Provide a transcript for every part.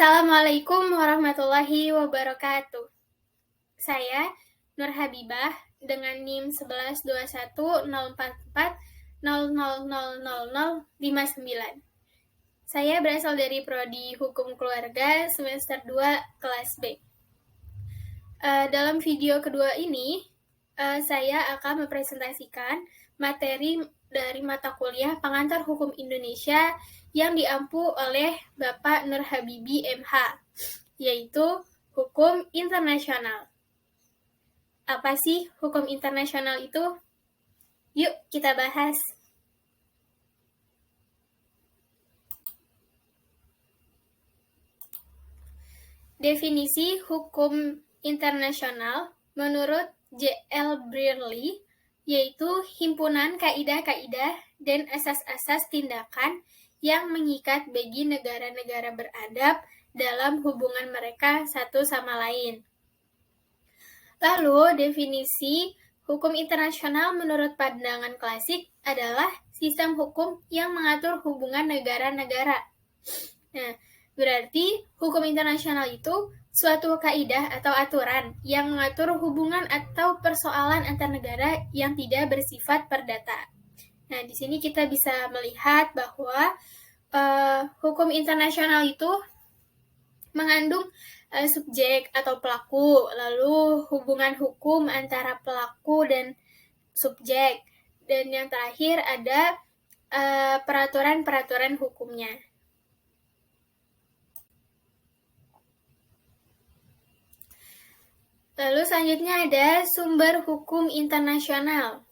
Assalamualaikum warahmatullahi wabarakatuh. Saya Nur Habibah dengan NIM 112104400059. Saya berasal dari Prodi Hukum Keluarga semester 2 kelas B. Dalam video kedua ini, saya akan mempresentasikan materi dari mata kuliah Pengantar Hukum Indonesia yang diampu oleh Bapak Nur Habibi MH, yaitu Hukum Internasional. Apa sih hukum internasional itu? Yuk kita bahas. Definisi hukum internasional menurut J.L. Brearley yaitu himpunan kaidah-kaidah dan asas-asas tindakan yang mengikat bagi negara-negara beradab dalam hubungan mereka satu sama lain. Lalu, definisi hukum internasional menurut pandangan klasik adalah sistem hukum yang mengatur hubungan negara-negara. Nah, berarti hukum internasional itu suatu kaidah atau aturan yang mengatur hubungan atau persoalan antar negara yang tidak bersifat perdata. Nah, di sini kita bisa melihat bahwa hukum internasional itu mengandung subjek atau pelaku, lalu hubungan hukum antara pelaku dan subjek, dan yang terakhir ada peraturan-peraturan hukumnya. Lalu selanjutnya ada sumber hukum internasional.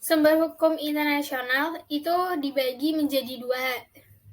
Sumber hukum internasional itu dibagi menjadi dua,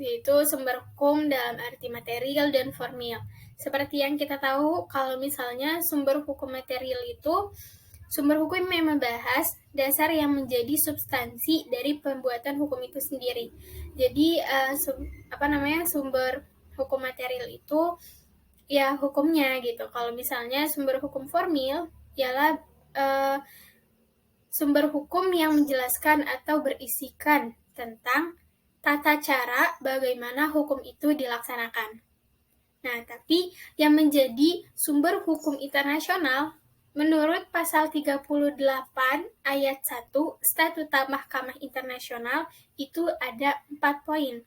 yaitu sumber hukum dalam arti material dan formil. Seperti yang kita tahu, kalau misalnya sumber hukum material itu sumber hukum yang membahas dasar yang menjadi substansi dari pembuatan hukum itu sendiri. Jadi sumber hukum material itu ya hukumnya gitu. Kalau misalnya sumber hukum formil ialah sumber hukum yang menjelaskan atau berisikan tentang tata cara bagaimana hukum itu dilaksanakan. Nah, tapi yang menjadi sumber hukum internasional menurut pasal 38 ayat 1 Statuta Mahkamah Internasional itu ada 4 poin.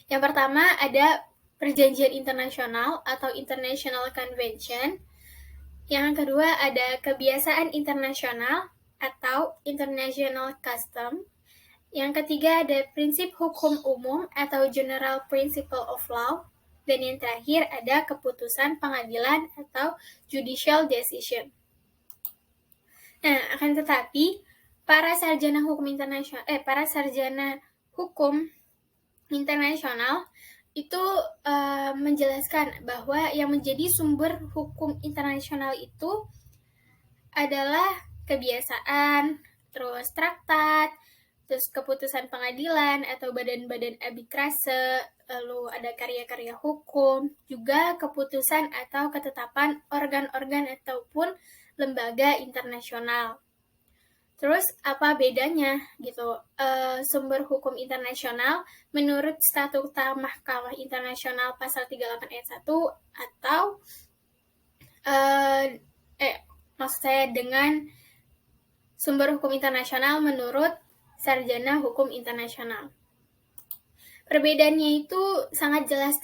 Yang pertama ada perjanjian internasional atau International Convention. Yang kedua ada kebiasaan internasional atau International Custom. Yang ketiga ada prinsip hukum umum atau General Principle of Law. Dan yang terakhir ada keputusan pengadilan atau Judicial Decision. Nah, akan tetapi para sarjana hukum internasional itu menjelaskan bahwa yang menjadi sumber hukum internasional itu adalah kebiasaan, terus traktat, terus keputusan pengadilan atau badan-badan arbitrase, lalu ada karya-karya hukum, juga keputusan atau ketetapan organ-organ ataupun lembaga internasional. Terus apa bedanya gitu? Sumber hukum internasional menurut Statuta Mahkamah Internasional pasal 38 ayat 1 atau maksud saya dengan sumber hukum internasional menurut sarjana hukum internasional. Perbedaannya itu sangat jelas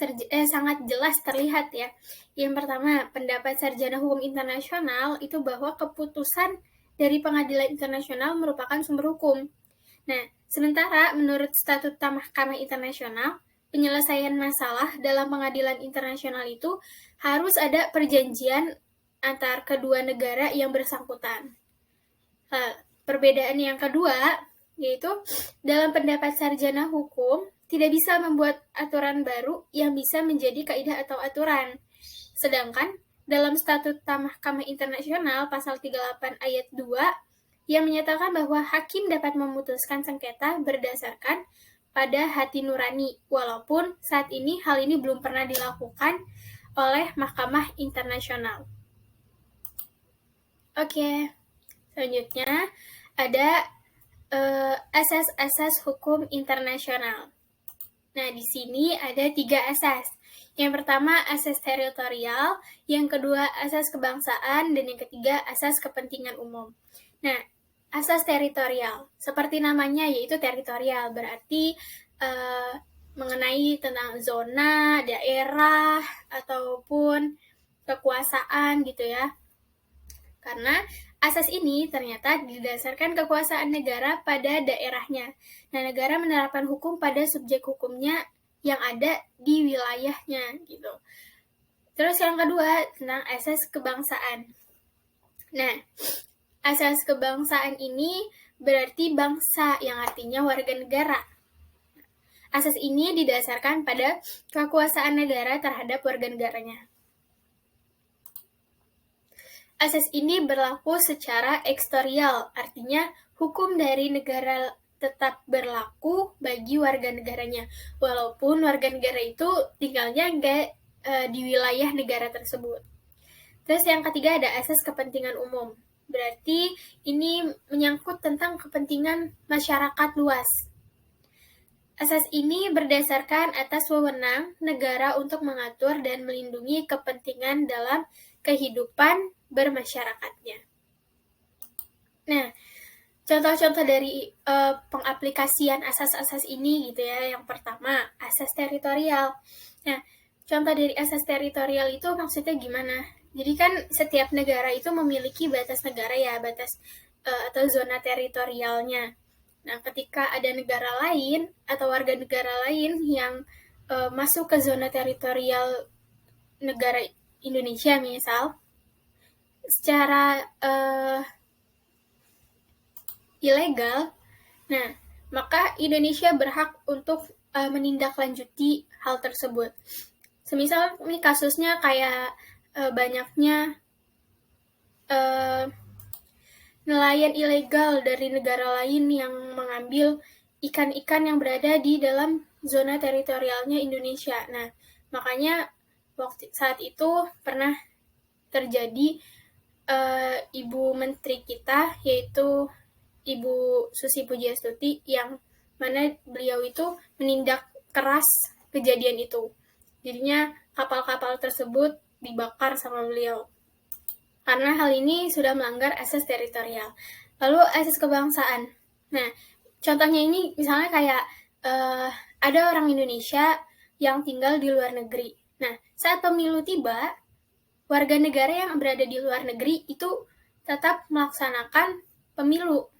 terlihat ya. Yang pertama, pendapat sarjana hukum internasional itu bahwa keputusan dari pengadilan internasional merupakan sumber hukum. Nah, sementara menurut Statuta Mahkamah Internasional, penyelesaian masalah dalam pengadilan internasional itu harus ada perjanjian antar kedua negara yang bersangkutan. Perbedaan yang kedua, yaitu dalam pendapat sarjana hukum, tidak bisa membuat aturan baru yang bisa menjadi kaidah atau aturan. Sedangkan dalam Statuta Mahkamah Internasional pasal 38 ayat 2 yang menyatakan bahwa hakim dapat memutuskan sengketa berdasarkan pada hati nurani, walaupun saat ini hal ini belum pernah dilakukan oleh Mahkamah Internasional. Oke, selanjutnya ada asas-asas hukum internasional. Nah, di sini ada 3 asas. Yang pertama, asas teritorial, yang kedua, asas kebangsaan, dan yang ketiga, asas kepentingan umum. Nah, asas teritorial, seperti namanya yaitu teritorial, berarti mengenai tentang zona, daerah, ataupun kekuasaan gitu ya. Karena asas ini ternyata didasarkan kekuasaan negara pada daerahnya. Nah, negara menerapkan hukum pada subjek hukumnya yang ada di wilayahnya gitu. Terus yang kedua tentang asas kebangsaan. Nah, asas kebangsaan ini berarti bangsa yang artinya warga negara. Asas ini didasarkan pada kekuasaan negara terhadap warga negaranya. Asas ini berlaku secara eksterial, artinya hukum dari negara tetap berlaku bagi warga negaranya, walaupun warga negara itu tinggalnya nggak di wilayah negara tersebut. Terus yang ketiga ada asas kepentingan umum, berarti ini menyangkut tentang kepentingan masyarakat luas. Asas ini berdasarkan atas wewenang negara untuk mengatur dan melindungi kepentingan dalam kehidupan bermasyarakatnya. Nah, contoh-contoh dari pengaplikasian asas-asas ini gitu ya. Yang pertama, asas teritorial. Nah, contoh dari asas teritorial itu maksudnya gimana? Jadi kan setiap negara itu memiliki batas negara ya, batas atau zona teritorialnya. Nah, ketika ada negara lain atau warga negara lain yang masuk ke zona teritorial negara Indonesia misal, secara ilegal, nah, maka Indonesia berhak untuk menindaklanjuti hal tersebut. Semisal ini kasusnya kayak banyaknya nelayan ilegal dari negara lain yang mengambil ikan-ikan yang berada di dalam zona teritorialnya Indonesia. Nah, makanya saat itu pernah terjadi Ibu Menteri kita, yaitu Ibu Susi Pujiastuti, yang mana beliau itu menindak keras kejadian itu. Jadinya kapal-kapal tersebut dibakar sama beliau. Karena hal ini sudah melanggar asas teritorial. Lalu asas kebangsaan. Nah, contohnya ini misalnya kayak ada orang Indonesia yang tinggal di luar negeri. Nah, saat pemilu tiba, warga negara yang berada di luar negeri itu tetap melaksanakan pemilu,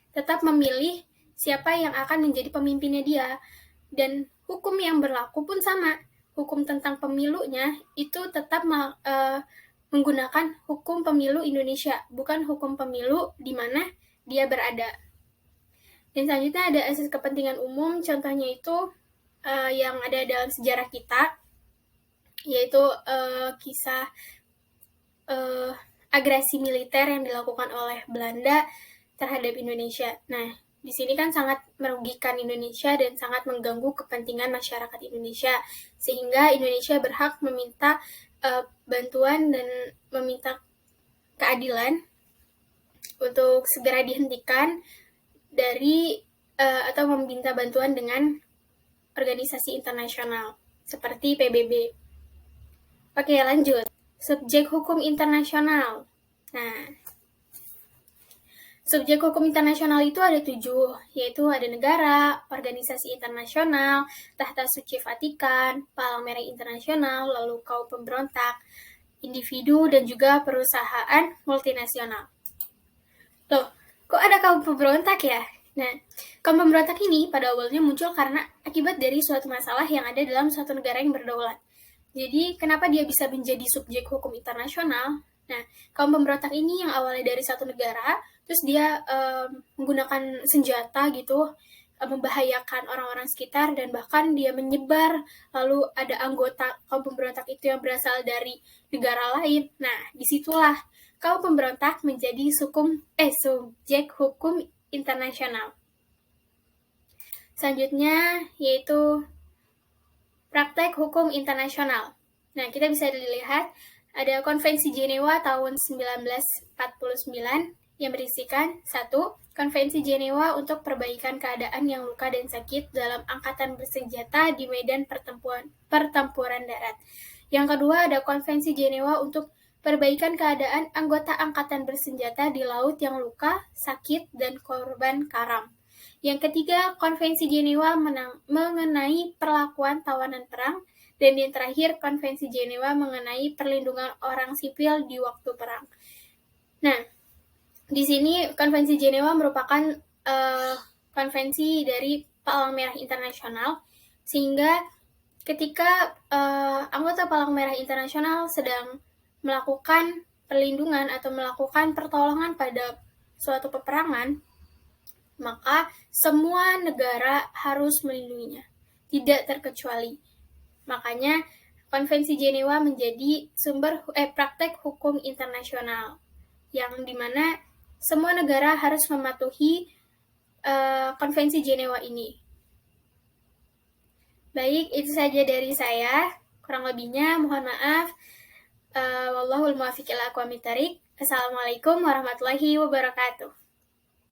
tetap memilih siapa yang akan menjadi pemimpinnya dia. Dan hukum yang berlaku pun sama. Hukum tentang pemilunya itu tetap menggunakan hukum pemilu Indonesia, bukan hukum pemilu di mana dia berada. Dan selanjutnya ada asas kepentingan umum, contohnya itu yang ada dalam sejarah kita, yaitu kisah agresi militer yang dilakukan oleh Belanda terhadap Indonesia. Nah, di sini kan sangat merugikan Indonesia dan sangat mengganggu kepentingan masyarakat Indonesia, sehingga Indonesia berhak meminta bantuan dan meminta keadilan untuk segera dihentikan dari atau meminta bantuan dengan organisasi internasional seperti PBB. Oke, lanjut. Subjek hukum internasional. Nah, subjek hukum internasional itu ada 7, yaitu ada negara, organisasi internasional, Tahta Suci Vatikan, Palang Merah Internasional, lalu kaum pemberontak, individu, dan juga perusahaan multinasional. Loh, kok ada kaum pemberontak ya? Nah, kaum pemberontak ini pada awalnya muncul karena akibat dari suatu masalah yang ada dalam suatu negara yang berdaulat. Jadi, kenapa dia bisa menjadi subjek hukum internasional? Nah, kaum pemberontak ini yang awalnya dari satu negara, terus dia menggunakan senjata gitu, membahayakan orang-orang sekitar, dan bahkan dia menyebar, lalu ada anggota kaum pemberontak itu yang berasal dari negara lain. Nah, disitulah kaum pemberontak menjadi subjek hukum internasional. Selanjutnya yaitu praktek hukum internasional. Nah, kita bisa dilihat ada Konvensi Jenewa tahun 1949 yang berisikan 1. Konvensi Jenewa untuk perbaikan keadaan yang luka dan sakit dalam angkatan bersenjata di medan pertempuran darat. Yang kedua ada Konvensi Jenewa untuk perbaikan keadaan anggota angkatan bersenjata di laut yang luka, sakit, dan korban karam. Yang ketiga, Konvensi Jenewa mengenai perlakuan tawanan perang. Dan yang terakhir, Konvensi Jenewa mengenai perlindungan orang sipil di waktu perang. Nah, di sini Konvensi Jenewa merupakan konvensi dari Palang Merah Internasional, sehingga ketika anggota Palang Merah Internasional sedang melakukan perlindungan atau melakukan pertolongan pada suatu peperangan, maka semua negara harus melindunginya, tidak terkecuali. Makanya Konvensi Jenewa menjadi sumber praktek hukum internasional, yang dimana semua negara harus mematuhi Konvensi Jenewa ini. Baik, itu saja dari saya. Kurang lebihnya mohon maaf. Wallahul muwaffiq ila aqwamit thoriq. Assalamualaikum warahmatullahi wabarakatuh.